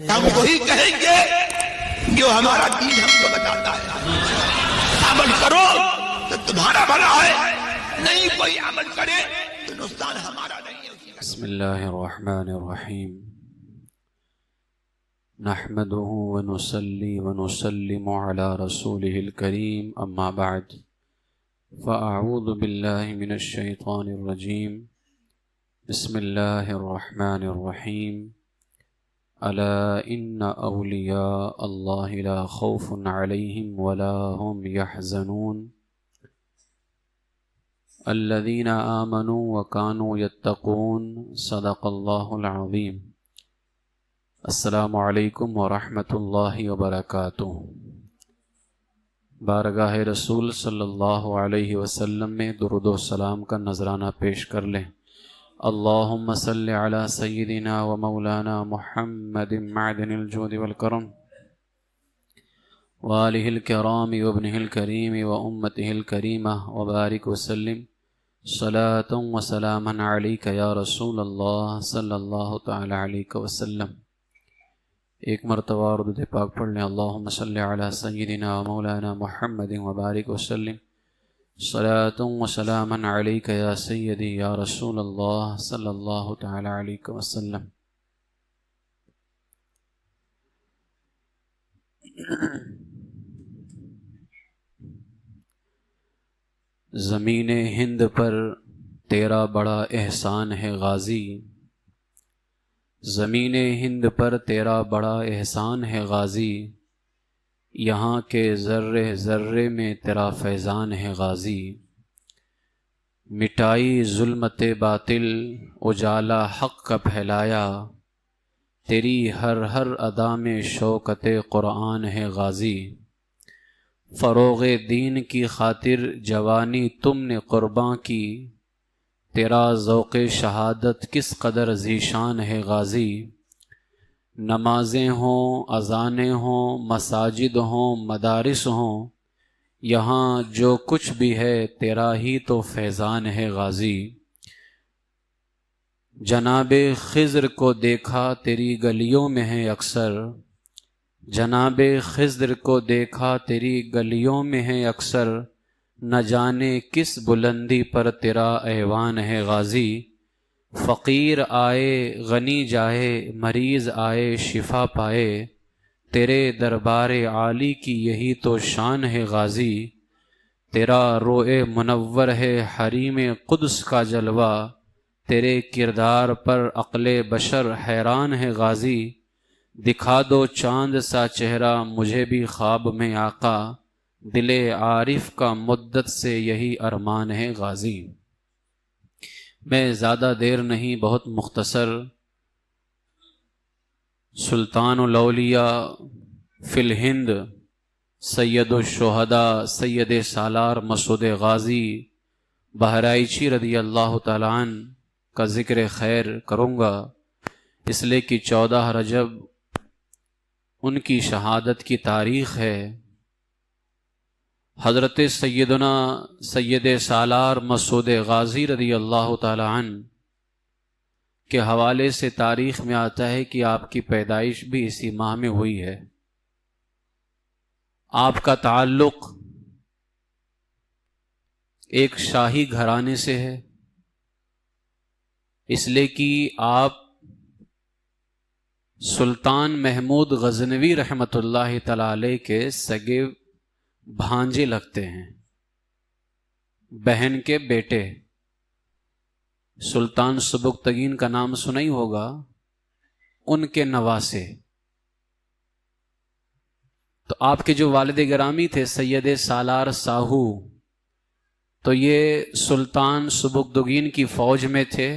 ہم وہی کہیں گے جو ہمارا دین ہم کو بتاتا ہے. عمل کرو تو تمہارا بھلا ہے، نہیں کوئی عمل کرے تو نقصان ہمارا نہیں ہے. بسم اللہ الرحمن الرحیم. نحمده ونصلي ونسلم على رسوله الكريم، اما بعد فاعوذ باللہ من الشیطان الرجیم. بسم اللہ الرحمن الرحیم. الا ان اولیاء اللہ لا خوف علیہم ولا هم يحزنون الذین آمنوا وكانوا يتقون. صدق اللہ العظیم. السلام علیکم ورحمۃ اللہ وبرکاتہ. بارگاہ رسول صلی اللہ علیہ وسلم میں درود و سلام کا نذرانہ پیش کر لیں. اللہم صل علی سیدنا و مولانا محمد معدن الجود والکرم وآلہ الکرام وابنہ الکریم و امتہ الکریمہ وبارک وسلم صلاۃ و سلاما علیک یا رسول اللہ صلی اللہ تعالی علیہ وسلم. ایک مرتبہ اور درود پاک پڑھ لیں. اللہم صل علی سیدنا و مولانا محمد وبارک وسلم صلاۃ و سلاما علیک یا سیدی یا رسول اللہ صلی اللہ تعالی علیہ وسلم. زمین ہند پر تیرا بڑا احسان ہے غازی، زمین ہند پر تیرا بڑا احسان ہے غازی، یہاں کے ذرے ذرے میں تیرا فیضان ہے غازی. مٹائی ظلمت باطل اجالا حق کا پھیلایا، تیری ہر ہر ادا میں شوکت قرآن ہے غازی. فروغ دین کی خاطر جوانی تم نے قرباں کی، تیرا ذوق شہادت کس قدر ذیشان ہے غازی. نمازیں ہوں، اذانیں ہوں، مساجد ہوں، مدارس ہوں، یہاں جو کچھ بھی ہے تیرا ہی تو فیضان ہے غازی. جناب خضر کو دیکھا تیری گلیوں میں ہے اکثر، جناب خضر کو دیکھا تیری گلیوں میں ہے اکثر، نہ جانے کس بلندی پر تیرا ایوان ہے غازی. فقیر آئے غنی جائے، مریض آئے شفا پائے، تیرے دربار عالی کی یہی تو شان ہے غازی. تیرا روئے منور ہے حریم قدس کا جلوہ، تیرے کردار پر عقل بشر حیران ہے غازی. دکھا دو چاند سا چہرہ مجھے بھی خواب میں آقا، دل عارف کا مدت سے یہی ارمان ہے غازی. میں زیادہ دیر نہیں، بہت مختصر. سلطان الاولیاء فی الہند سید الشہداء سید سالار مسعود غازی بہرائچی رضی اللہ تعالیٰ عنہ کا ذکر خیر کروں گا، اس لیے کہ 14 رجب ان کی شہادت کی تاریخ ہے. حضرت سیدنا سید سالار مسعود غازی رضی اللہ تعالی عنہ کے حوالے سے تاریخ میں آتا ہے کہ آپ کی پیدائش بھی اسی ماہ میں ہوئی ہے. آپ کا تعلق ایک شاہی گھرانے سے ہے، اس لیے کہ آپ سلطان محمود غزنوی رحمۃ اللہ تعالی علیہ کے سگے بھانجے لگتے ہیں، بہن کے بیٹے. سلطان سبکتگین کا نام سنا ہی ہوگا، ان کے نواسے. تو آپ کے جو والد گرامی تھے سید سالار ساہو، تو یہ سلطان سبکتگین کی فوج میں تھے.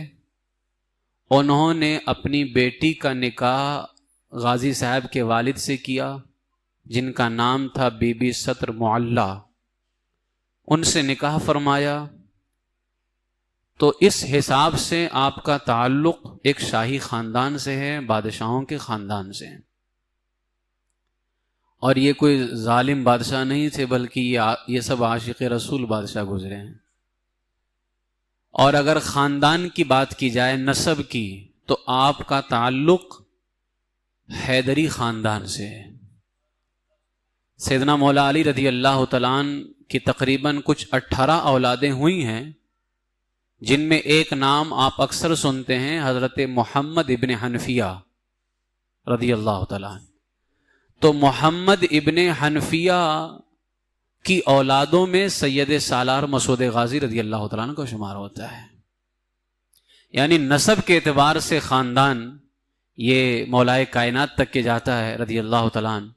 انہوں نے اپنی بیٹی کا نکاح غازی صاحب کے والد سے کیا، جن کا نام تھا بی بی ستر معلّہ. ان سے نکاح فرمایا. تو اس حساب سے آپ کا تعلق ایک شاہی خاندان سے ہے، بادشاہوں کے خاندان سے ہے. اور یہ کوئی ظالم بادشاہ نہیں تھے، بلکہ یہ سب عاشق رسول بادشاہ گزرے ہیں. اور اگر خاندان کی بات کی جائے، نسب کی، تو آپ کا تعلق حیدری خاندان سے ہے۔ سیدنا مولا علی رضی اللہ تعالیٰ عنہ کی تقریباً کچھ 18 اولادیں ہوئی ہیں، جن میں ایک نام آپ اکثر سنتے ہیں، حضرت محمد ابن حنفیہ رضی اللہ تعالیٰ عنہ۔ تو محمد ابن حنفیہ کی اولادوں میں سید سالار مسعود غازی رضی اللہ تعالیٰ عنہ کا شمار ہوتا ہے، یعنی نسب کے اعتبار سے خاندان یہ مولائے کائنات تک کے جاتا ہے رضی اللہ تعالیٰ عنہ،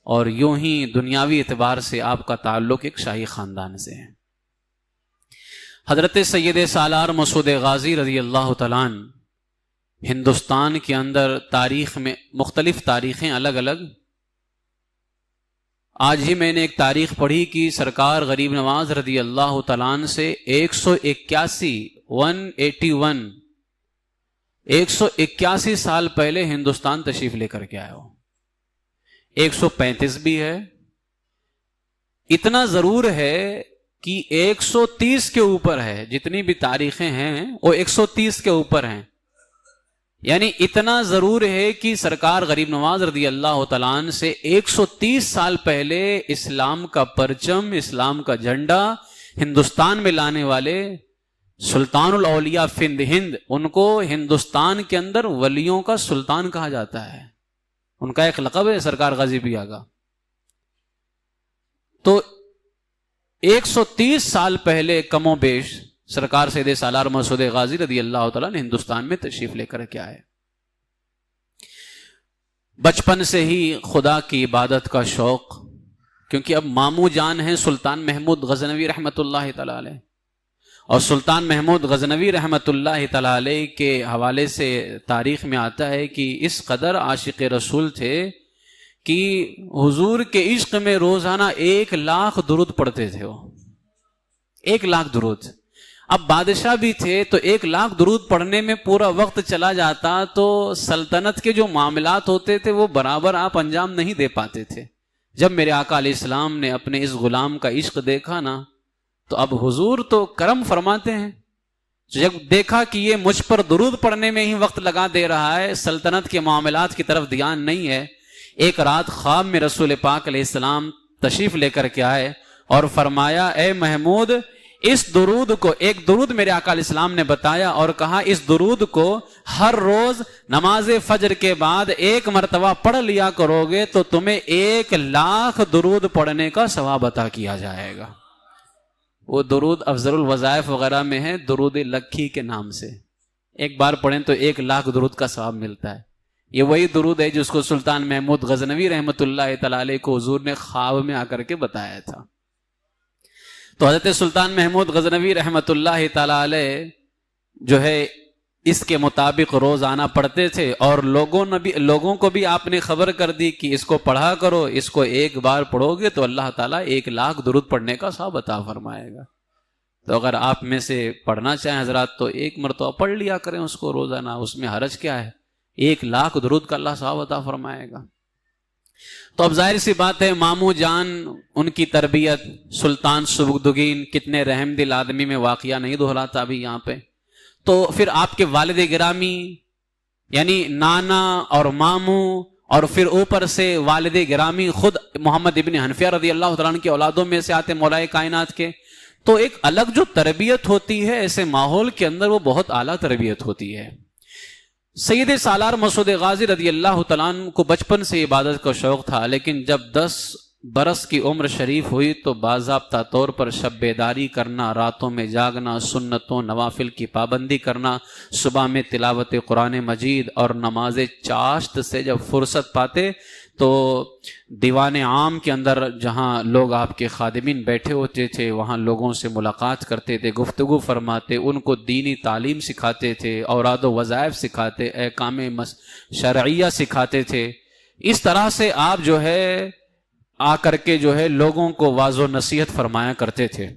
اور یوں ہی دنیاوی اعتبار سے آپ کا تعلق ایک شاہی خاندان سے ہے۔ حضرت سید سالار مسعود غازی رضی اللہ تعالیٰ عنہ ہندوستان کے اندر تاریخ میں مختلف تاریخیں الگ الگ، آج ہی میں نے ایک تاریخ پڑھی کہ سرکار غریب نواز رضی اللہ تعالیٰ عنہ سے 181 سال پہلے ہندوستان تشریف لے کر کے آئے ہو، 135 بھی ہے، اتنا ضرور ہے کہ 130 کے اوپر ہے، جتنی بھی تاریخیں ہیں وہ 130 کے اوپر ہیں، یعنی اتنا ضرور ہے کہ سرکار غریب نواز رضی اللہ تعالیٰ عنہ سے 130 سال پہلے اسلام کا پرچم، اسلام کا جھنڈا ہندوستان میں لانے والے سلطان الاولیاء فند ہند، ان کو ہندوستان کے اندر ولیوں کا سلطان کہا جاتا ہے، ان کا ایک لقب ہے سرکار غازی پیا کا۔ تو 130 سال پہلے کم و بیش سرکار سید سالار مسعود غازی رضی اللہ تعالیٰ نے ہندوستان میں تشریف لے کر کے آئے۔ بچپن سے ہی خدا کی عبادت کا شوق، کیونکہ اب ماموں جان ہیں سلطان محمود غزنوی رحمۃ اللہ تعالیٰ علیہ، اور سلطان محمود غزنوی رحمۃ اللہ تعالیٰ علیہ کے حوالے سے تاریخ میں آتا ہے کہ اس قدر عاشق رسول تھے کہ حضور کے عشق میں روزانہ 1,00,000 درود پڑھتے تھے، وہ 1,00,000 درود۔ اب بادشاہ بھی تھے تو 1,00,000 درود پڑھنے میں پورا وقت چلا جاتا، تو سلطنت کے جو معاملات ہوتے تھے وہ برابر آپ انجام نہیں دے پاتے تھے۔ جب میرے آقا علیہ السلام نے اپنے اس غلام کا عشق دیکھا نا، تو اب حضور تو کرم فرماتے ہیں، جب دیکھا کہ یہ مجھ پر درود پڑھنے میں ہی وقت لگا دے رہا ہے، سلطنت کے معاملات کی طرف دھیان نہیں ہے، ایک رات خواب میں رسول پاک علیہ السلام تشریف لے کر کے آئے اور فرمایا، اے محمود، اس درود کو، ایک درود میرے آقا علیہ السلام نے بتایا اور کہا اس درود کو ہر روز نماز فجر کے بعد 1 مرتبہ پڑھ لیا کرو گے تو تمہیں 1,00,000 درود پڑھنے کا ثواب عطا کیا جائے گا۔ وہ درود افضل الوظائف وغیرہ میں ہے، درود لکھی کے نام سے، ایک بار پڑھیں تو 1,00,000 درود کا ثواب ملتا ہے۔ یہ وہی درود ہے جس کو سلطان محمود غزنوی رحمۃ اللہ تعالیٰ علیہ کو حضور نے خواب میں آ کر کے بتایا تھا۔ تو حضرت سلطان محمود غزنوی رحمۃ اللہ تعالیٰ علیہ جو ہے اس کے مطابق روزانہ پڑھتے تھے، اور لوگوں کو بھی آپ نے خبر کر دی کہ اس کو پڑھا کرو، اس کو 1 بار پڑھو گے تو اللہ تعالیٰ 1,00,000 درود پڑھنے کا ثواب عطا فرمائے گا۔ تو اگر آپ میں سے پڑھنا چاہیں حضرات تو 1 مرتبہ پڑھ لیا کریں اس کو روزانہ، اس میں حرج کیا ہے، 1,00,000 درود کا اللہ ثواب عطا فرمائے گا۔ تو اب ظاہر سی بات ہے، ماموں جان ان کی تربیت، سلطان سبکدگین، کتنے رحم دل آدمی، میں واقعہ نہیں دہراتا ابھی یہاں پہ۔ تو پھر آپ کے والد گرامی یعنی نانا اور ماموں، اور پھر اوپر سے والد گرامی خود محمد ابن حنفیہ رضی اللہ تعالیٰ عنہ کی اولادوں میں سے آتے مولائے کائنات کے، تو ایک الگ جو تربیت ہوتی ہے ایسے ماحول کے اندر، وہ بہت اعلیٰ تربیت ہوتی ہے۔ سید سالار مسعود غازی رضی اللہ تعالیٰ عنہ کو بچپن سے عبادت کا شوق تھا، لیکن جب 10 برس کی عمر شریف ہوئی تو باضابطہ طور پر شب بیداری کرنا، راتوں میں جاگنا، سنتوں نوافل کی پابندی کرنا، صبح میں تلاوت قرآن مجید اور نماز چاشت سے جب فرصت پاتے تو دیوان عام کے اندر جہاں لوگ آپ کے خادمین بیٹھے ہوتے تھے وہاں لوگوں سے ملاقات کرتے تھے، گفتگو فرماتے، ان کو دینی تعلیم سکھاتے تھے، اوراد و وظائف سکھاتے، احکام شرعیہ سکھاتے تھے۔ اس طرح سے آپ جو ہے آ کر کے جو ہے لوگوں کو واعظ و نصیحت فرمایا کرتے تھے۔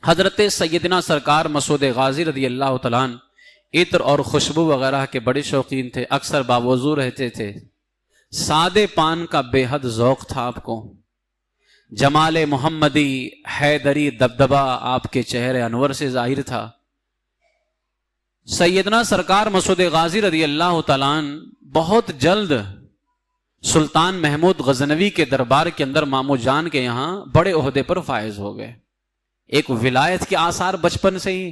حضرت سیدنا سرکار مسعود غازی رضی اللہ تعالیٰ عنہ عطر اور خوشبو وغیرہ کے بڑے شوقین تھے، اکثر باوضو رہتے تھے، سادے پان کا بے حد ذوق تھا آپ کو، جمال محمدی حیدری دبدبہ آپ کے چہرے انور سے ظاہر تھا۔ سیدنا سرکار مسعود غازی رضی اللہ تعالیٰ عنہ بہت جلد سلطان محمود غزنوی کے دربار کے اندر مامو جان کے یہاں بڑے عہدے پر فائز ہو گئے، ایک ولایت کے آثار بچپن سے ہی.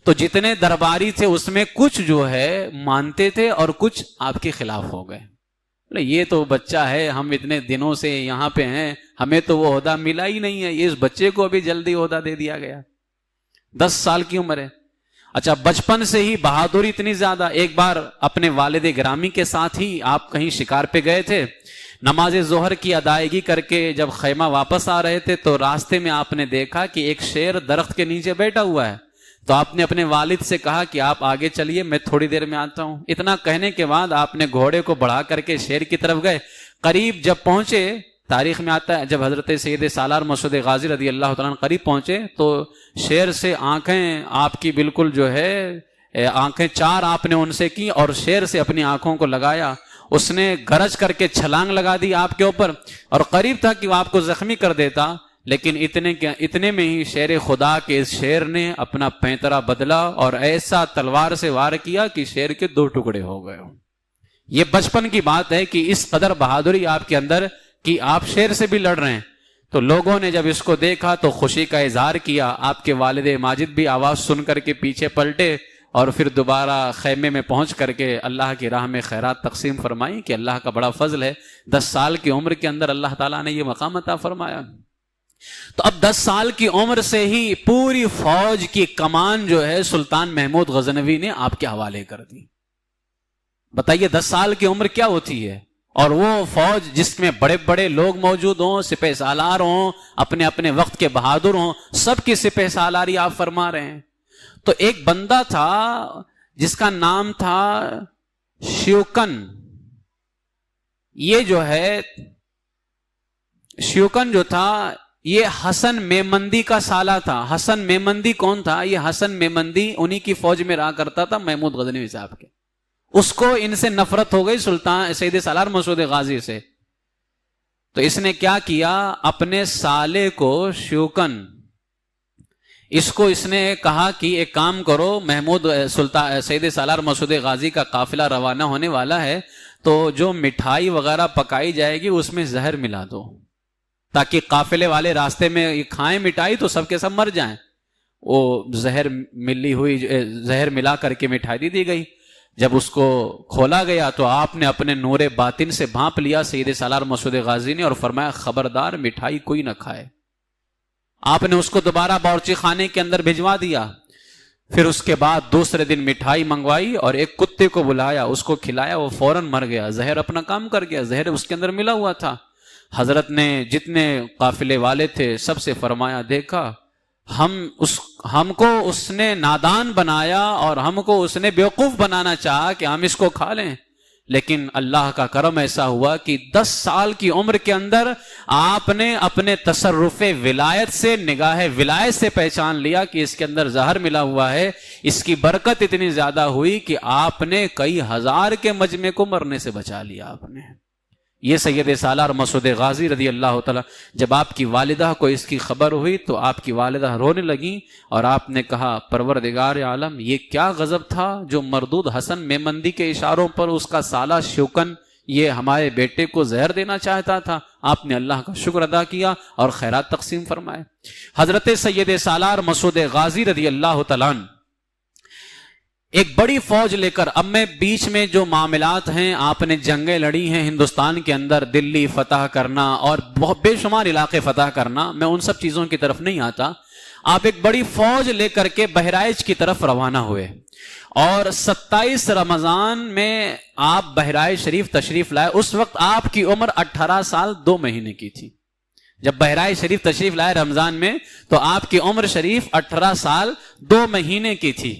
تو جتنے درباری تھے اس میں کچھ جو ہے مانتے تھے اور کچھ آپ کے خلاف ہو گئے. یہ تو بچہ ہے، ہم اتنے دنوں سے یہاں پہ ہیں، ہمیں تو وہ عہدہ ملا ہی نہیں ہے، اس بچے کو بھی جلدی عہدہ دے دیا گیا. 10 سال کی عمر ہے. اچھا، بچپن سے ہی بہادری اتنی زیادہ. ایک بار اپنے والد گرامی کے ساتھ ہی آپ کہیں شکار پہ گئے تھے، نماز ظہر کی ادائیگی کر کے جب خیمہ واپس آ رہے تھے تو راستے میں آپ نے دیکھا کہ ایک شیر درخت کے نیچے بیٹھا ہوا ہے. تو آپ نے اپنے والد سے کہا کہ آپ آگے چلیے، میں تھوڑی دیر میں آتا ہوں. اتنا کہنے کے بعد آپ نے گھوڑے کو بڑھا کر کے شیر کی طرف گئے. قریب جب پہنچے، تاریخ میں آتا ہے جب حضرت سید سالار مسعود غازی رضی اللہ تعالیٰ عنہ قریب پہنچے تو شیر سے آنکھیں آپ کی بالکل جو ہے آنکھیں چار آپ نے ان سے کی اور شیر سے اپنی آنکھوں کو لگایا. اس نے گرج کر کے چھلانگ لگا دی آپ کے اوپر اور قریب تھا کہ وہ آپ کو زخمی کر دیتا، لیکن اتنے میں ہی شیر خدا کے اس شیر نے اپنا پینترا بدلا اور ایسا تلوار سے وار کیا کہ شیر کے 2 ٹکڑے ہو گئے. یہ بچپن کی بات ہے کہ اس قدر بہادری آپ کے اندر کہ آپ شیر سے بھی لڑ رہے ہیں. تو لوگوں نے جب اس کو دیکھا تو خوشی کا اظہار کیا. آپ کے والد ماجد بھی آواز سن کر کے پیچھے پلٹے اور پھر دوبارہ خیمے میں پہنچ کر کے اللہ کی راہ میں خیرات تقسیم فرمائی کہ اللہ کا بڑا فضل ہے، 10 سال کی عمر کے اندر اللہ تعالیٰ نے یہ مقام عطا فرمایا. تو اب 10 سال کی عمر سے ہی پوری فوج کی کمان جو ہے سلطان محمود غزنوی نے آپ کے حوالے کر دی. بتائیے 10 سال کی عمر کیا ہوتی ہے، اور وہ فوج جس میں بڑے بڑے لوگ موجود ہوں، سپہ سالار ہوں، اپنے اپنے وقت کے بہادر ہوں، سب کی سپہ سالاری آپ فرما رہے ہیں. تو ایک بندہ تھا جس کا نام تھا شیوکن. یہ جو ہے شیوکن جو تھا یہ حسن میمندی کا سالہ تھا. حسن میمندی کون تھا؟ یہ حسن میمندی انہی کی فوج میں رہا کرتا تھا محمود غزنوی صاحب کے. اس کو ان سے نفرت ہو گئی سلطان سید سالار مسعود غازی سے. تو اس نے کیا کیا، اپنے سالے کو شیوکن اس نے کہا کہ ایک کام کرو، محمود سلطان سید سالار مسعود غازی کا قافلہ روانہ ہونے والا ہے تو جو مٹھائی وغیرہ پکائی جائے گی اس میں زہر ملا دو تاکہ قافلے والے راستے میں کھائیں مٹھائی تو سب کے سب مر جائیں. وہ زہر ملا کر کے مٹھائی دی گئی. جب اس کو کھولا گیا تو آپ نے اپنے نور باطن سے بھانپ لیا سید سالار مسعود غازی نے اور فرمایا خبردار مٹھائی کوئی نہ کھائے. آپ نے اس کو دوبارہ باورچی خانے کے اندر بھجوا دیا. پھر اس کے بعد دوسرے دن مٹھائی منگوائی اور ایک کتے کو بلایا، اس کو کھلایا، وہ فوراً مر گیا. زہر اپنا کام کر گیا، زہر اس کے اندر ملا ہوا تھا. حضرت نے جتنے قافلے والے تھے سب سے فرمایا دیکھا ہم کو اس نے نادان بنایا اور ہم کو اس نے بیوقوف بنانا چاہا کہ ہم اس کو کھا لیں، لیکن اللہ کا کرم ایسا ہوا کہ 10 سال کی عمر کے اندر آپ نے اپنے تصرف ولایت سے، نگاہ ولایت سے پہچان لیا کہ اس کے اندر زہر ملا ہوا ہے. اس کی برکت اتنی زیادہ ہوئی کہ آپ نے کئی ہزار کے مجمع کو مرنے سے بچا لیا. آپ نے یہ سید سالار مسعود غازی رضی اللہ تعالی، جب آپ کی والدہ کو اس کی خبر ہوئی تو آپ کی والدہ رونے لگیں اور آپ نے کہا پروردگار عالم، یہ کیا غضب تھا جو مردود حسن میمندی کے اشاروں پر اس کا سالہ شیوکن یہ ہمارے بیٹے کو زہر دینا چاہتا تھا. آپ نے اللہ کا شکر ادا کیا اور خیرات تقسیم فرمائے. حضرت سید سالار مسعود غازی رضی اللہ تعالیٰ عنہ ایک بڑی فوج لے کر، اب میں بیچ میں جو معاملات ہیں، آپ نے جنگیں لڑی ہیں ہندوستان کے اندر، دلی فتح کرنا اور بہت بے شمار علاقے فتح کرنا، میں ان سب چیزوں کی طرف نہیں آتا. آپ ایک بڑی فوج لے کر کے بہرائچ کی طرف روانہ ہوئے اور 27 رمضان میں آپ بہرائچ شریف تشریف لائے. اس وقت آپ کی عمر 18 سال 2 مہینے کی تھی. جب بہرائچ شریف تشریف لائے رمضان میں تو آپ کی عمر شریف 18 سال 2 مہینے کی تھی.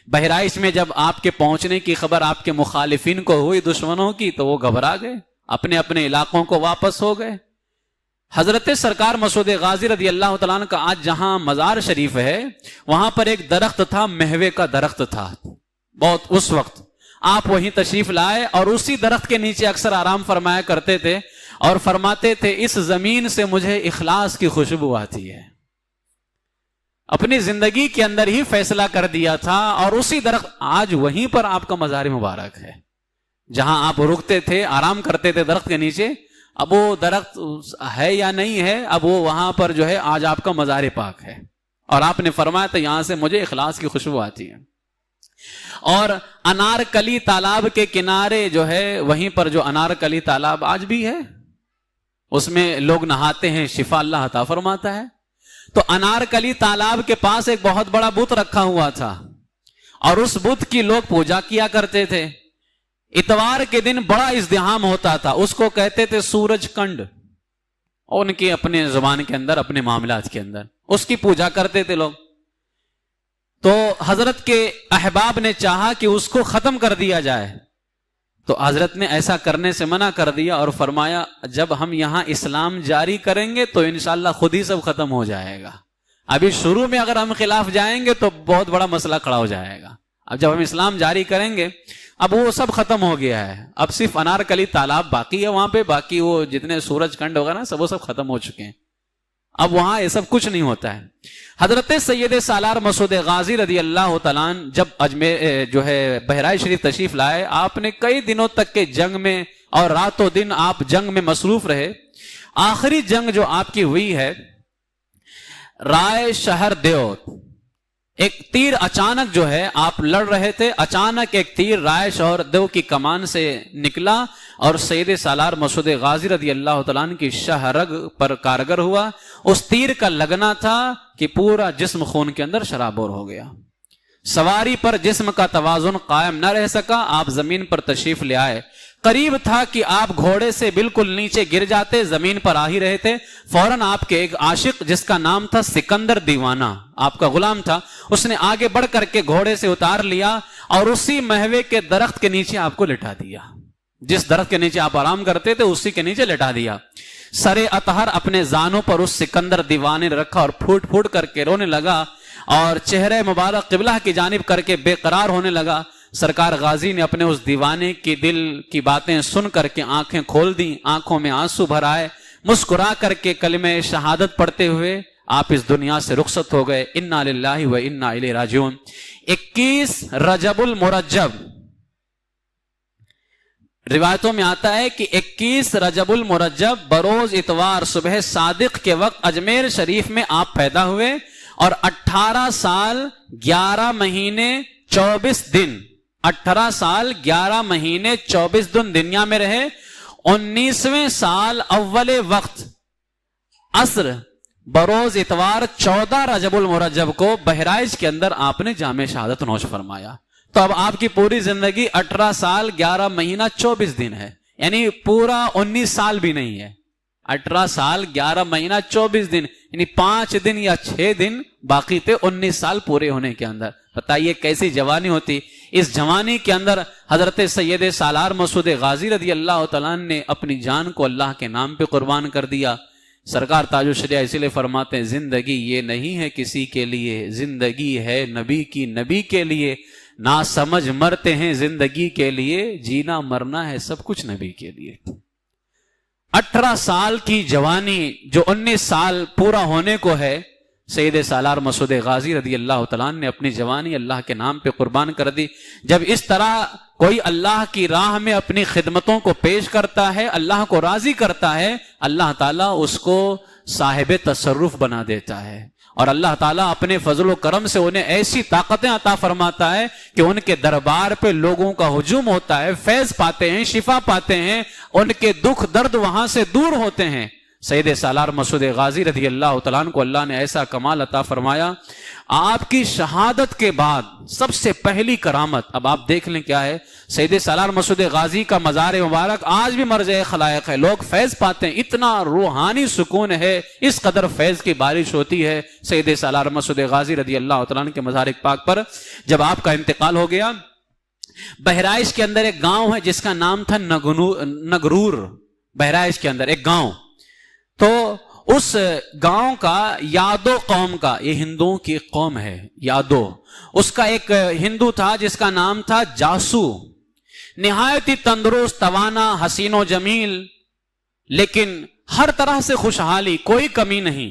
بہرائچ میں جب آپ کے پہنچنے کی خبر آپ کے مخالفین کو ہوئی، دشمنوں کی، تو وہ گھبرا گئے، اپنے اپنے علاقوں کو واپس ہو گئے. حضرت سرکار مسعود غازی رضی اللہ تعالیٰ عنہ کا آج جہاں مزار شریف ہے وہاں پر ایک درخت تھا، مہوے کا درخت تھا. بہت اس وقت آپ وہیں تشریف لائے اور اسی درخت کے نیچے اکثر آرام فرمایا کرتے تھے اور فرماتے تھے اس زمین سے مجھے اخلاص کی خوشبو آتی ہے. اپنی زندگی کے اندر ہی فیصلہ کر دیا تھا اور اسی درخت، آج وہیں پر آپ کا مزار مبارک ہے. جہاں آپ رکتے تھے، آرام کرتے تھے درخت کے نیچے، اب وہ درخت ہے یا نہیں ہے، اب وہ وہاں پر جو ہے آج آپ کا مزار پاک ہے، اور آپ نے فرمایا تھا یہاں سے مجھے اخلاص کی خوشبو آتی ہے۔ اور انارکلی تالاب کے کنارے جو ہے، وہیں پر جو انارکلی تالاب آج بھی ہے، اس میں لوگ نہاتے ہیں، شفا اللہ عطا فرماتا ہے۔ تو انارکلی تالاب کے پاس ایک بہت بڑا بت رکھا ہوا تھا، اور اس بت کی لوگ پوجا کیا کرتے تھے۔ اتوار کے دن بڑا ازدحام ہوتا تھا، اس کو کہتے تھے سورج کنڈ، اور ان کی اپنے زبان کے اندر، اپنے معاملات کے اندر اس کی پوجا کرتے تھے لوگ۔ تو حضرت کے احباب نے چاہا کہ اس کو ختم کر دیا جائے، تو حضرت نے ایسا کرنے سے منع کر دیا اور فرمایا جب ہم یہاں اسلام جاری کریں گے تو انشاءاللہ خود ہی سب ختم ہو جائے گا۔ ابھی شروع میں اگر ہم خلاف جائیں گے تو بہت بڑا مسئلہ کھڑا ہو جائے گا، اب جب ہم اسلام جاری کریں گے اب وہ سب ختم ہو گیا ہے، اب صرف انارکلی تالاب باقی ہے وہاں پہ، باقی وہ جتنے سورج کنڈ ہوگا نا وہ سب ختم ہو چکے ہیں، اب وہاں یہ سب کچھ نہیں ہوتا ہے۔ حضرت سید سالار مسعود غازی رضی اللہ تعالیٰ عنہ جب اجمیر جو ہے بہرائچ شریف تشریف لائے، آپ نے کئی دنوں تک کے جنگ میں اور راتوں دن آپ جنگ میں مصروف رہے۔ آخری جنگ جو آپ کی ہوئی ہے رائے شہر دیو، ایک تیر اچانک جو ہے آپ لڑ رہے تھے، اچانک ایک تیر رائے شہر دیو کی کمان سے نکلا اور سید سالار مسعود غازی رضی اللہ تعالیٰ عنہ کی شہرگ پر کارگر ہوا۔ اس تیر کا لگنا تھا کہ پورا جسم خون کے اندر شرابور ہو گیا، سواری پر جسم کا توازن قائم نہ رہ سکا، آپ زمین پر تشریف لے آئے، قریب تھا کہ آپ گھوڑے سے بالکل نیچے گر جاتے، زمین پر آ ہی رہے تھے، فوراً آپ کے ایک عاشق جس کا نام تھا سکندر دیوانہ، آپ کا غلام تھا، اس نے آگے بڑھ کر کے گھوڑے سے اتار لیا اور اسی مہوے کے درخت کے نیچے آپ کو لٹا دیا، جس درخت کے نیچے آپ آرام کرتے تھے اسی کے نیچے لٹا دیا۔ سر اطہر اپنے زانوں پر اس سکندر دیوانے نے رکھا اور پھوٹ پھوٹ کر کے رونے لگا اور چہرے مبارک قبلہ کی جانب کر کے بے قرار ہونے لگا۔ سرکار غازی نے اپنے اس دیوانے کی دل کی باتیں سن کر کے آنکھیں کھول دیں، آنکھوں میں آنسو بھر آئے، مسکرا کر کے کلمہ شہادت پڑھتے ہوئے آپ اس دنیا سے رخصت ہو گئے۔ انا للہ و انا الیہ راجعون۔ 21 رجب المرجب، روایتوں میں آتا ہے کہ 21 رجب المرجب بروز اتوار صبح صادق کے وقت اجمیر شریف میں آپ پیدا ہوئے اور 18 سال 11 مہینے 24 دن 18 سال 11 مہینے 24 دن دنیا میں رہے۔ 19ویں سال اول وقت عصر بروز اتوار 14 رجب المرجب کو بہرائچ کے اندر آپ نے جامع شہادت نوش فرمایا۔ تو اب آپ کی پوری زندگی 18 سال 11 مہینہ 24 دن ہے، یعنی پورا 19 سال بھی نہیں ہے۔ 18 سال 11 مہینہ 24 دن، یعنی 5 دن یا 6 دن باقی تھے 19 سال پورے ہونے کے اندر۔ بتائیے کیسی جوانی ہوتی۔ اس جوانی کے اندر حضرت سید سالار مسعود غازی رضی اللہ تعالیٰ نے اپنی جان کو اللہ کے نام پہ قربان کر دیا۔ سرکار تاج الشریعہ اسی لیے فرماتے ہیں زندگی یہ نہیں ہے کسی کے لیے، زندگی ہے نبی کی، نبی کے لیے، نہ سمجھ مرتے ہیں زندگی کے لیے، جینا مرنا ہے سب کچھ نبی کے لیے۔ 18 سال کی جوانی جو 19 سال پورا ہونے کو ہے، سید سالار مسعود غازی رضی اللہ تعالیٰ نے اپنی جوانی اللہ کے نام پہ قربان کر دی۔ جب اس طرح کوئی اللہ کی راہ میں اپنی خدمتوں کو پیش کرتا ہے، اللہ کو راضی کرتا ہے، اللہ تعالیٰ اس کو صاحب تصرف بنا دیتا ہے، اور اللہ تعالیٰ اپنے فضل و کرم سے انہیں ایسی طاقتیں عطا فرماتا ہے کہ ان کے دربار پہ لوگوں کا ہجوم ہوتا ہے، فیض پاتے ہیں، شفا پاتے ہیں، ان کے دکھ درد وہاں سے دور ہوتے ہیں۔ سید سالار مسعود غازی رضی اللہ تعالیٰ عنہ کو اللہ نے ایسا کمال عطا فرمایا، آپ کی شہادت کے بعد سب سے پہلی کرامت، اب آپ دیکھ لیں کیا ہے، سید سالار مسعود غازی کا مزار مبارک آج بھی مرجع خلائق ہے، لوگ فیض پاتے ہیں، اتنا روحانی سکون ہے، اس قدر فیض کی بارش ہوتی ہے سید سالار مسعود غازی رضی اللہ تعالیٰ عنہ کے مزار پاک پر۔ جب آپ کا انتقال ہو گیا، بہرائچ کے اندر ایک گاؤں ہے جس کا نام تھا نگرور، بہرائچ کے اندر ایک گاؤں، تو اس گاؤں کا یادو قوم کا، یہ ہندوؤں کی قوم ہے یادو، اس کا ایک ہندو تھا جس کا نام تھا جاسو، نہایت ہی تندرست، توانا، حسین و جمیل، لیکن ہر طرح سے خوشحالی، کوئی کمی نہیں،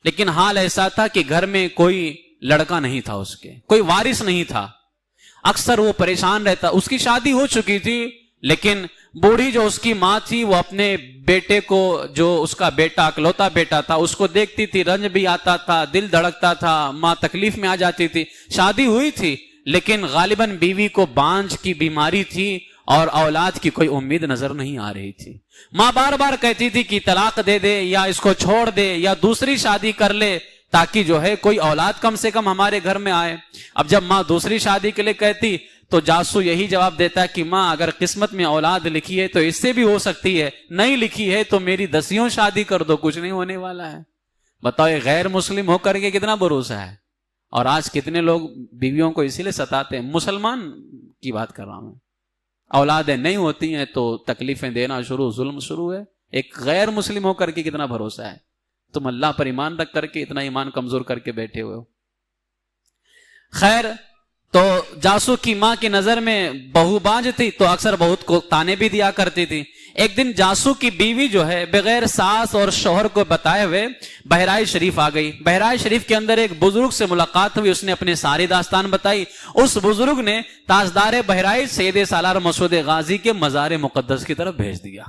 لیکن حال ایسا تھا کہ گھر میں کوئی لڑکا نہیں تھا، اس کے کوئی وارث نہیں تھا، اکثر وہ پریشان رہتا، اس کی شادی ہو چکی تھی لیکن بوڑھی جو اس کی ماں تھی وہ اپنے بیٹے کو, جو اس کا بیٹا اکلوتا بیٹا تھا, اس کو دیکھتی تھی, رنج بھی آتا تھا, دل دھڑکتا تھا, ماں تکلیف میں آ جاتی تھی. شادی ہوئی تھی لیکن غالباً بیوی کو بانجھ کی بیماری تھی اور اولاد کی کوئی امید نظر نہیں آ رہی تھی. ماں بار بار کہتی تھی کہ طلاق دے دے یا اس کو چھوڑ دے یا دوسری شادی کر لے تاکہ جو ہے کوئی اولاد کم سے کم ہمارے گھر میں آئے. اب جب ماں دوسری شادی کے لیے کہتی تو جاسو یہی جواب دیتا ہے کہ ماں اگر قسمت میں اولاد لکھی ہے تو اس سے بھی ہو سکتی ہے, نہیں لکھی ہے تو میری 10 شادی کر دو, کچھ نہیں ہونے والا ہے. بتاؤ یہ غیر مسلم ہو کر کے کتنا بھروسہ ہے. اور آج کتنے لوگ بیویوں کو اسی لیے ستاتے ہیں. مسلمان کی بات کر رہا ہوں, اولادیں نہیں ہوتی ہیں تو تکلیفیں دینا شروع, ظلم شروع ہے. ایک غیر مسلم ہو کر کے کتنا بھروسہ ہے. تم اللہ پر ایمان رکھ کر کے اتنا ایمان کمزور کر کے بیٹھے ہوئے ہو. خیر, تو جاسو کی ماں کی نظر میں بہو بانجھ تھی تو اکثر بہت کو تانے بھی دیا کرتی تھی. ایک دن جاسو کی بیوی جو ہے بغیر ساس اور شوہر کو بتائے ہوئے بہرائچ شریف آ گئی. بہرائچ شریف کے اندر ایک بزرگ سے ملاقات ہوئی, اس نے اپنی ساری داستان بتائی. اس بزرگ نے تاجدار بہرائچ سید سالار مسعود غازی کے مزار مقدس کی طرف بھیج دیا.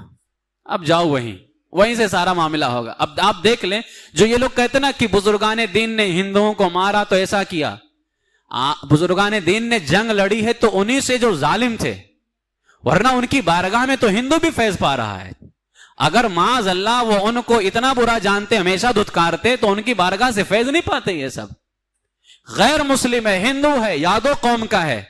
اب جاؤ وہیں سے سارا معاملہ ہوگا. اب آپ دیکھ لیں, جو یہ لوگ کہتے نا کہ بزرگان دین نے ہندوؤں کو مارا تو ایسا کیا, بزرگان دین نے جنگ لڑی ہے تو انہی سے جو ظالم تھے, ورنہ ان کی بارگاہ میں تو ہندو بھی فیض پا رہا ہے. اگر معاذ اللہ وہ ان کو اتنا برا جانتے, ہمیشہ دھتکارتے, تو ان کی بارگاہ سے فیض نہیں پاتے. یہ سب غیر مسلم ہے, ہندو ہے, یادو قوم کا ہے.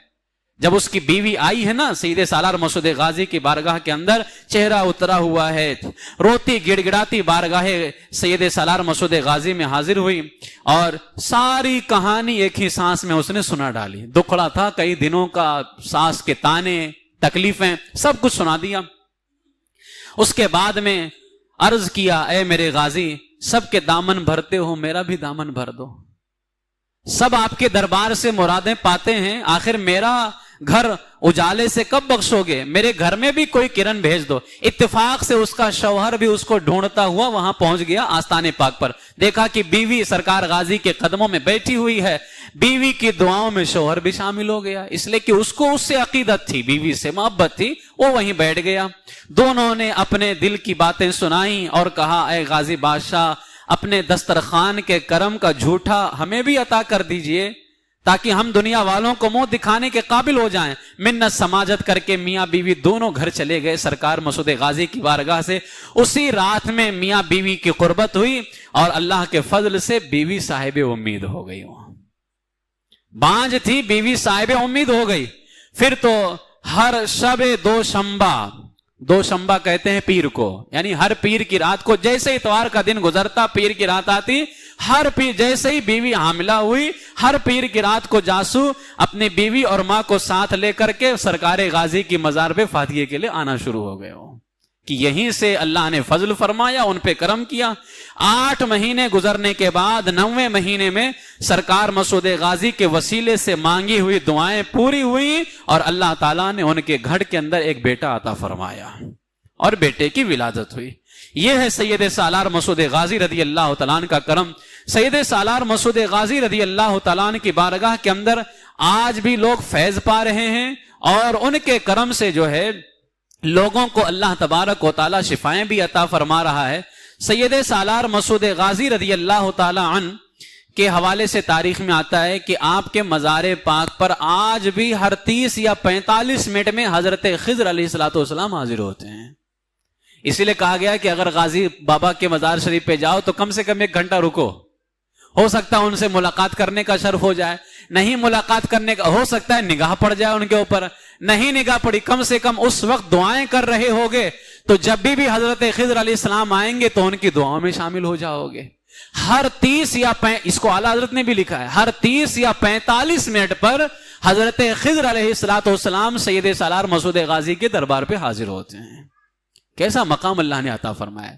جب اس کی بیوی آئی ہے نا سید سالار مسعود غازی کی بارگاہ کے اندر, چہرہ اترا ہوا ہے, روتی گڑ گڑاتی بارگاہ سید سالار مسعود غازی میں حاضر ہوئی اور ساری کہانی ایک ہی سانس میں اس نے سنا ڈالی. دکھڑا تھا کئی دنوں کا, سانس کے تانے, تکلیفیں, سب کچھ سنا دیا. اس کے بعد میں عرض کیا, اے میرے غازی, سب کے دامن بھرتے ہو, میرا بھی دامن بھر دو. سب آپ کے دربار سے مرادیں پاتے ہیں, آخر میرا گھر اجالے سے کب بخشو گے, میرے گھر میں بھی کوئی کرن بھیج دو. اتفاق سے اس کا شوہر بھی اس کو ڈھونڈتا ہوا وہاں پہنچ گیا آستانے پاک پر. دیکھا کہ بیوی سرکار غازی کے قدموں میں بیٹھی ہوئی ہے. بیوی کی دعاؤں میں شوہر بھی شامل ہو گیا, اس لیے کہ اس کو اس سے عقیدت تھی, بیوی سے محبت تھی, وہ وہیں بیٹھ گیا. دونوں نے اپنے دل کی باتیں سنائیں اور کہا, اے غازی بادشاہ, اپنے دسترخوان کے کرم کا جھوٹا ہمیں بھی عطا کر دیجئے تاکہ ہم دنیا والوں کو منہ دکھانے کے قابل ہو جائیں. منت سماجت کر کے میاں بیوی دونوں گھر چلے گئے سرکار مسعود غازی کی بارگاہ سے. اسی رات میں میاں بیوی کی قربت ہوئی اور اللہ کے فضل سے بیوی صاحب امید ہو گئی. بانجھ تھی, بیوی صاحب امید ہو گئی. پھر تو ہر شب دو شمبا کہتے ہیں پیر کو, یعنی ہر پیر کی رات کو, جیسے اتوار کا دن گزرتا پیر کی رات آتی, ہر پیر جیسے ہی بیوی حاملہ ہوئی, ہر پیر کی رات کو جاسو اپنی بیوی اور ماں کو ساتھ لے کر کے سرکار غازی کی مزار پہ فاتحے کے لیے آنا شروع ہو گئے. کہ یہیں سے اللہ نے فضل فرمایا, ان پہ کرم کیا. 8 مہینے گزرنے کے بعد 9ویں مہینے میں سرکار مسعود غازی کے وسیلے سے مانگی ہوئی دعائیں پوری ہوئی اور اللہ تعالیٰ نے ان کے گھر کے اندر ایک بیٹا عطا فرمایا اور بیٹے کی ولادت ہوئی. یہ ہے سید سالار مسعود غازی رضی اللہ تعالیٰ عنہ کا کرم. سید سالار مسعود غازی رضی اللہ تعالیٰ عنہ کی بارگاہ کے اندر آج بھی لوگ فیض پا رہے ہیں اور ان کے کرم سے جو ہے لوگوں کو اللہ تبارک و تعالیٰ شفائیں بھی عطا فرما رہا ہے. سید سالار مسعود غازی رضی اللہ تعالیٰ عنہ کے حوالے سے تاریخ میں آتا ہے کہ آپ کے مزار پاک پر آج بھی ہر 30 یا 45 منٹ میں حضرت خضر علیہ السلام حاضر ہوتے ہیں. اسی لیے کہا گیا کہ اگر غازی بابا کے مزار شریف پہ جاؤ تو کم سے کم 1 گھنٹہ رکو, ہو سکتا ہے ان سے ملاقات کرنے کا شرف ہو جائے, نہیں ملاقات کرنے کا ہو سکتا ہے نگاہ پڑ جائے ان کے اوپر, نہیں نگاہ پڑی کم سے کم اس وقت دعائیں کر رہے ہوگے تو جب بھی حضرت خضر علیہ السلام آئیں گے تو ان کی دعاؤں میں شامل ہو جاؤ گے. ہر 30 یا اس کو اعلیٰ حضرت نے بھی لکھا ہے, ہر 30 یا 45 منٹ پر حضرت خضر علیہ السلام سید سالار مسعود غازی کے دربار پہ حاضر ہوتے ہیں. کیسا مقام اللہ نے عطا فرمایا.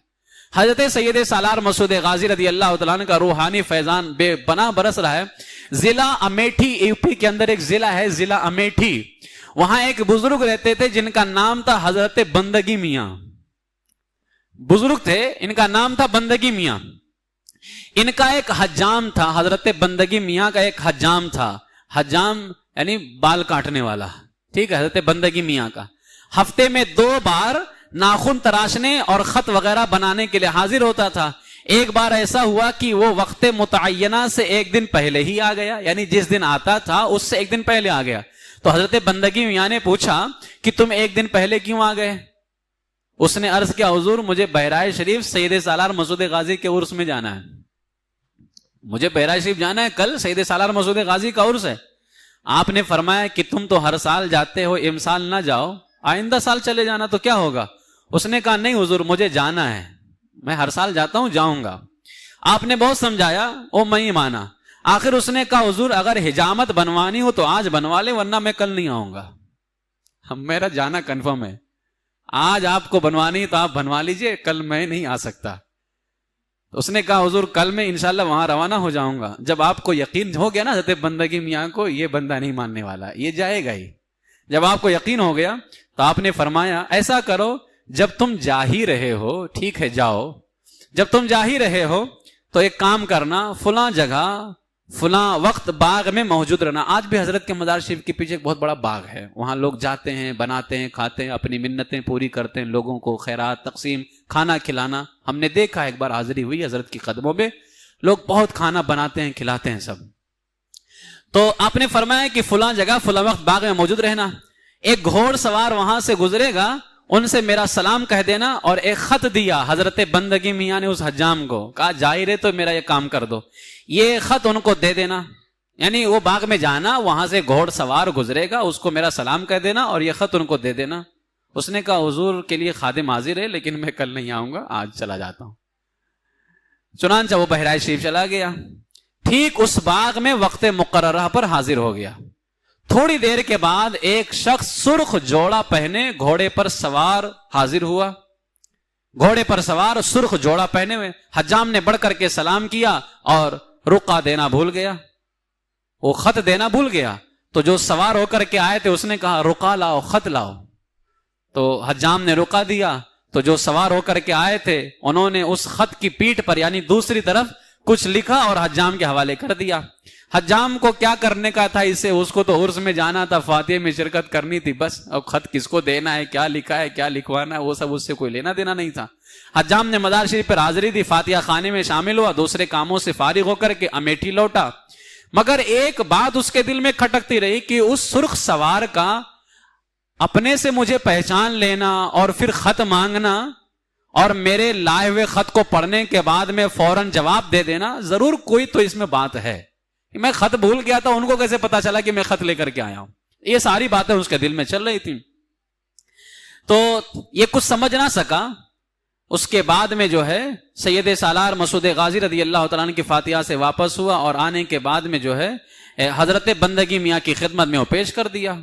حضرت سید سالار مسعود غازی رضی اللہ تعالیٰ عنہ کا روحانی فیضان بے پناہ برس رہا ہے. ضلع امیٹھی یو پی کے اندر ایک ضلع ہے, ضلع امیٹھی. وہاں ایک بزرگ رہتے تھے جن کا نام تھا حضرت بندگی میاں. بزرگ تھے, ان کا نام تھا بندگی میاں. ان کا ایک حجام تھا, حضرت بندگی میاں کا ایک حجام تھا. حجام یعنی بال کاٹنے والا, ٹھیک ہے, حضرت بندگی میاں کا. ہفتے میں 2 بار ناخن تراشنے اور خط وغیرہ بنانے کے لیے حاضر ہوتا تھا. ایک بار ایسا ہوا کہ وہ وقت متعینہ سے 1 دن پہلے ہی آ گیا, یعنی جس دن آتا تھا اس سے 1 دن پہلے آ گیا. تو حضرت بندگی میاں نے پوچھا کہ تم 1 دن پہلے کیوں آ گئے؟ اس نے عرض کیا حضور مجھے بہرائے شریف سید سالار مسعود غازی کے عرس میں جانا ہے. مجھے بہرائے شریف جانا ہے, کل سید سالار مسعود غازی کا عرس ہے. آپ نے فرمایا کہ تم تو ہر سال جاتے ہو, امسال نہ جاؤ, آئندہ سال چلے جانا تو کیا ہوگا؟ اس نے کہا نہیں حضور مجھے جانا ہے, میں ہر سال جاتا ہوں, جاؤں گا. آپ نے بہت سمجھایا, وہ نہیں مانا. آخر اس نے کہا حضور اگر حجامت بنوانی ہو تو آج بنوا لے ورنہ میں کل نہیں آؤں گا. میرا جانا کنفرم ہے, آج آپ کو بنوانی تو آپ بنوا لیجئے, کل میں نہیں آ سکتا. اس نے کہا حضور کل میں انشاءاللہ وہاں روانہ ہو جاؤں گا. جب آپ کو یقین ہو گیا نا حضرت بندگی میاں کو یہ بندہ نہیں ماننے والا, یہ جائے گا ہی, جب آپ کو یقین ہو گیا تو آپ نے فرمایا ایسا کرو جب تم جا ہی رہے ہو ٹھیک ہے جاؤ, جب تم جا ہی رہے ہو تو ایک کام کرنا, فلاں جگہ فلاں وقت باغ میں موجود رہنا. آج بھی حضرت کے مزار شریف کے پیچھے ایک بہت بڑا باغ ہے, وہاں لوگ جاتے ہیں, بناتے ہیں, کھاتے ہیں, اپنی منتیں پوری کرتے ہیں, لوگوں کو خیرات تقسیم, کھانا کھلانا. ہم نے دیکھا ایک بار حاضری ہوئی حضرت کی قدموں میں, لوگ بہت کھانا بناتے ہیں, کھلاتے ہیں سب. تو آپ نے فرمایا کہ فلاں جگہ فلاں وقت باغ میں موجود رہنا. ایک گھوڑ سوار وہاں سے گزرے گا, ان سے میرا سلام کہہ دینا. اور ایک خط دیا حضرت بندگی میاں نے اس حجام کو, کہا جائے رہے تو میرا یہ کام کر دو, یہ خط ان کو دے دینا. یعنی وہ باغ میں جانا, وہاں سے گھوڑ سوار گزرے گا, اس کو میرا سلام کہہ دینا اور یہ خط ان کو دے دینا. اس نے کہا حضور کے لیے خادم حاضر ہے لیکن میں کل نہیں آؤں گا, آج چلا جاتا ہوں. چنانچہ وہ بہرائے شریف چلا گیا. ٹھیک اس باغ میں وقت مقررہ پر حاضر ہو گیا. تھوڑی دیر کے بعد ایک شخص سرخ جوڑا پہنے گھوڑے پر سوار حاضر ہوا. گھوڑے پر سوار سرخ جوڑا پہنے ہوئے. حجام نے بڑھ کر کے سلام کیا اور رقعہ دینا بھول گیا, وہ خط دینا بھول گیا. تو جو سوار ہو کر کے آئے تھے اس نے کہا رقعہ لاؤ, خط لاؤ. تو حجام نے رقعہ دیا. تو جو سوار ہو کر کے آئے تھے انہوں نے اس خط کی پیٹھ پر یعنی دوسری طرف کچھ لکھا اور حجام کے حوالے کر دیا. حجام کو کیا کرنے کا تھا اسے, اس کو تو عرس میں جانا تھا, فاتحے میں شرکت کرنی تھی بس. اب خط کس کو دینا ہے, کیا لکھا ہے, کیا لکھوانا ہے, وہ سب اس سے کوئی لینا دینا نہیں تھا. حجام نے مزار شریف پر حاضری دی, فاتحہ خانے میں شامل ہوا, دوسرے کاموں سے فارغ ہو کر کے امیٹھی لوٹا. مگر ایک بات اس کے دل میں کھٹکتی رہی کہ اس سرخ سوار کا اپنے سے مجھے پہچان لینا اور پھر خط مانگنا اور میرے لائے ہوئے خط کو پڑھنے کے بعد میں فوراً جواب دے دینا, ضرور کوئی تو اس میں بات ہے. میں خط بھول گیا تھا, ان کو کیسے پتا چلا کہ میں خط لے کر کے آیا ہوں؟ یہ ساری باتیں اس کے دل میں چل رہی تھی. تو یہ کچھ سمجھ نہ سکا. اس کے بعد میں جو ہے سید سالار مسعود غازی رضی اللہ تعالیٰ عنہ کی فاتحہ سے واپس ہوا اور آنے کے بعد میں جو ہے حضرت بندگی میاں کی خدمت میں وہ پیش کر دیا.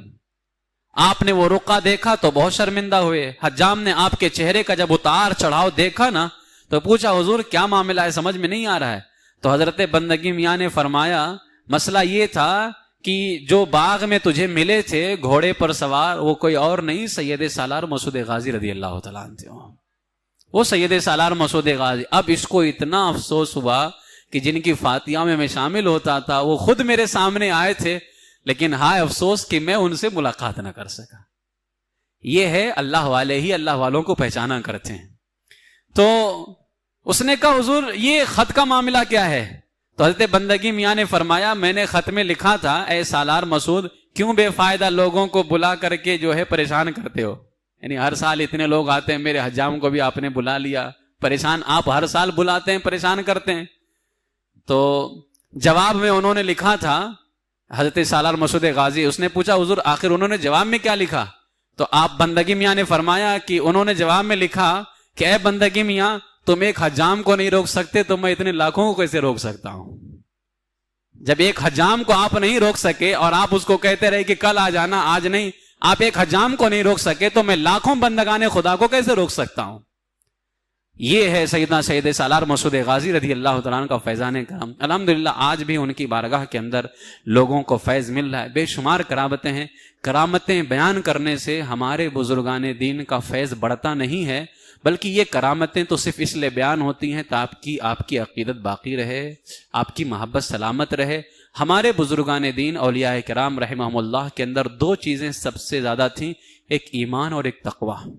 آپ نے وہ رقعہ دیکھا تو بہت شرمندہ ہوئے. حجام نے آپ کے چہرے کا جب اتار چڑھاؤ دیکھا نا تو پوچھا حضور کیا معاملہ ہے, سمجھ میں نہیں آ رہا ہے. تو حضرت بندگی میاں نے فرمایا مسئلہ یہ تھا کہ جو باغ میں تجھے ملے تھے گھوڑے پر سوار وہ کوئی اور نہیں سید سالار مسعود غازی رضی اللہ تعالیٰ عنہ تھے. وہ سید سالار مسعود غازی. اب اس کو اتنا افسوس ہوا کہ جن کی فاتحہ میں شامل ہوتا تھا وہ خود میرے سامنے آئے تھے, لیکن ہائے افسوس کہ میں ان سے ملاقات نہ کر سکا. یہ ہے اللہ والے ہی اللہ والوں کو پہچانا کرتے ہیں. تو اس نے کہا حضور یہ خط کا معاملہ کیا ہے؟ تو حضرت بندگی میاں نے فرمایا میں نے خط میں لکھا تھا اے سالار مسعود کیوں بے فائدہ لوگوں کو بلا کر کے جو ہے پریشان کرتے ہو. یعنی ہر سال اتنے لوگ آتے ہیں, میرے حجام کو بھی آپ نے بلا لیا, پریشان آپ ہر سال بلاتے ہیں, پریشان کرتے ہیں. تو جواب میں انہوں نے لکھا تھا حضرت سالار مسعود غازی. اس نے پوچھا حضور آخر انہوں نے جواب میں کیا لکھا؟ تو آپ بندگی میاں نے فرمایا کہ انہوں نے جواب میں لکھا کہ اے بندگی میاں تم ایک حجام کو نہیں روک سکتے تو میں اتنے لاکھوں کو کیسے روک سکتا ہوں. جب ایک حجام کو آپ نہیں روک سکے اور آپ اس کو کہتے رہے کہ کل آ جانا, آج نہیں, آپ ایک حجام کو نہیں روک سکے تو میں لاکھوں بندگان خدا کو کیسے روک سکتا ہوں. یہ ہے سیدنا سید سالار مسعود غازی رضی اللہ تعالیٰ عنہ کا فیضان کرم. الحمدللہ آج بھی ان کی بارگاہ کے اندر لوگوں کو فیض مل رہا ہے. بے شمار کرامتیں ہیں. کرامتیں بیان کرنے سے ہمارے بزرگان دین کا فیض بڑھتا نہیں ہے, بلکہ یہ کرامتیں تو صرف اس لیے بیان ہوتی ہیں تاکہ آپ کی عقیدت باقی رہے, آپ کی محبت سلامت رہے, ہمارے بزرگان دین اولیاء کرام رحمہم اللہ کے اندر دو چیزیں سب سے زیادہ تھیں، ایک ایمان اور ایک تقوی۔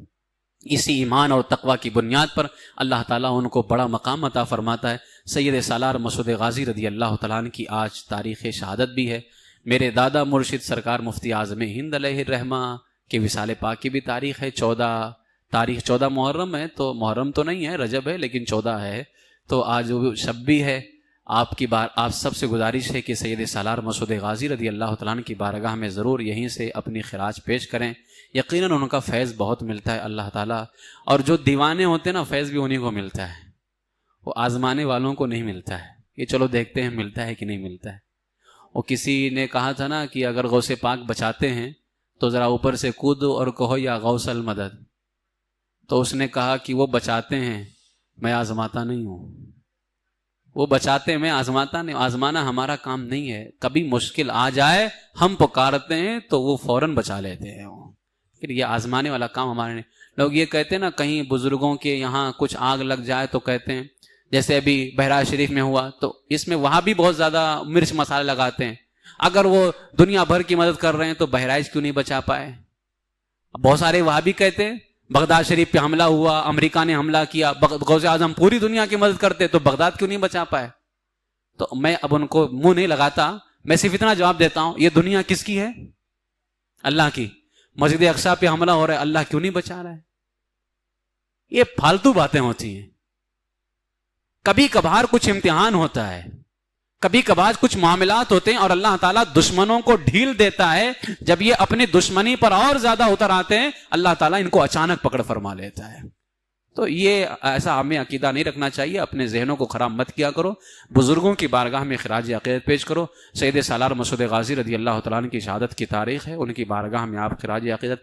اسی ایمان اور تقوی کی بنیاد پر اللہ تعالیٰ ان کو بڑا مقام عطا فرماتا ہے۔ سید سالار مسعود غازی رضی اللہ تعالیٰ عنہ کی آج تاریخ شہادت بھی ہے۔ میرے دادا مرشد سرکار مفتی اعظم ہند علیہ الرحمہ کے وصال پاک کی بھی تاریخ ہے، 14 محرم ہے، تو محرم تو نہیں ہے، رجب ہے، لیکن 14 ہے، تو آج وہ شب بھی ہے۔ آپ سب سے گزارش ہے کہ سید سالار مسعود غازی رضی اللہ تعالیٰ عنہ کی بارگاہ میں ضرور یہیں سے اپنی خراج پیش کریں، یقیناً ان کا فیض بہت ملتا ہے اللہ تعالیٰ، اور جو دیوانے ہوتے ہیں نا فیض بھی انہیں کو ملتا ہے، وہ آزمانے والوں کو نہیں ملتا ہے۔ یہ چلو دیکھتے ہیں ملتا ہے کہ نہیں ملتا ہے۔ وہ کسی نے کہا تھا نا کہ اگر غوث پاک بچاتے ہیں تو ذرا اوپر سے کودو اور کہو یا غوث المدد، تو اس نے کہا کہ وہ بچاتے ہیں، میں آزماتا نہیں ہوں۔ وہ بچاتے ہیں، میں آزماتا نہیں، آزمانا ہمارا کام نہیں ہے۔ کبھی مشکل آ جائے ہم پکارتے ہیں تو وہ فوراً بچا لیتے ہیں، پھر یہ آزمانے والا کام ہمارے نہیں۔ لوگ یہ کہتے ہیں نا کہیں بزرگوں کے یہاں کچھ آگ لگ جائے تو کہتے ہیں، جیسے ابھی بہراج شریف میں ہوا تو اس میں وہاں بھی بہت زیادہ مرچ مسالے لگاتے ہیں۔ اگر وہ دنیا بھر کی مدد کر رہے ہیں تو بہراج کیوں نہیں بچا پائے؟ بہت سارے وہاں بھی کہتے ہیں بغداد شریف پہ حملہ ہوا، امریکہ نے حملہ کیا، غوث اعظم پوری دنیا کی مدد کرتے تو بغداد کیوں نہیں بچا پائے؟ تو میں اب ان کو منہ نہیں لگاتا، میں صرف اتنا جواب دیتا ہوں، یہ دنیا کس کی ہے؟ اللہ کی۔ مسجد اقصیٰ پہ حملہ ہو رہا ہے، اللہ کیوں نہیں بچا رہا ہے؟ یہ فالتو باتیں ہوتی ہیں۔ کبھی کبھار کچھ امتحان ہوتا ہے، کبھی کبھار کچھ معاملات ہوتے ہیں اور اللہ تعالیٰ دشمنوں کو ڈھیل دیتا ہے۔ جب یہ اپنی دشمنی پر اور زیادہ اتر آتے ہیں اللہ تعالیٰ ان کو اچانک پکڑ فرما لیتا ہے۔ تو یہ ایسا ہمیں عقیدہ نہیں رکھنا چاہیے، اپنے ذہنوں کو خراب مت کیا کرو، بزرگوں کی بارگاہ میں خراج عقیدت پیش کرو۔ سید سالار مسعود غازی رضی اللہ تعالیٰ عنہ کی شہادت کی تاریخ ہے، ان کی بارگاہ میں آپ خراج عقیدت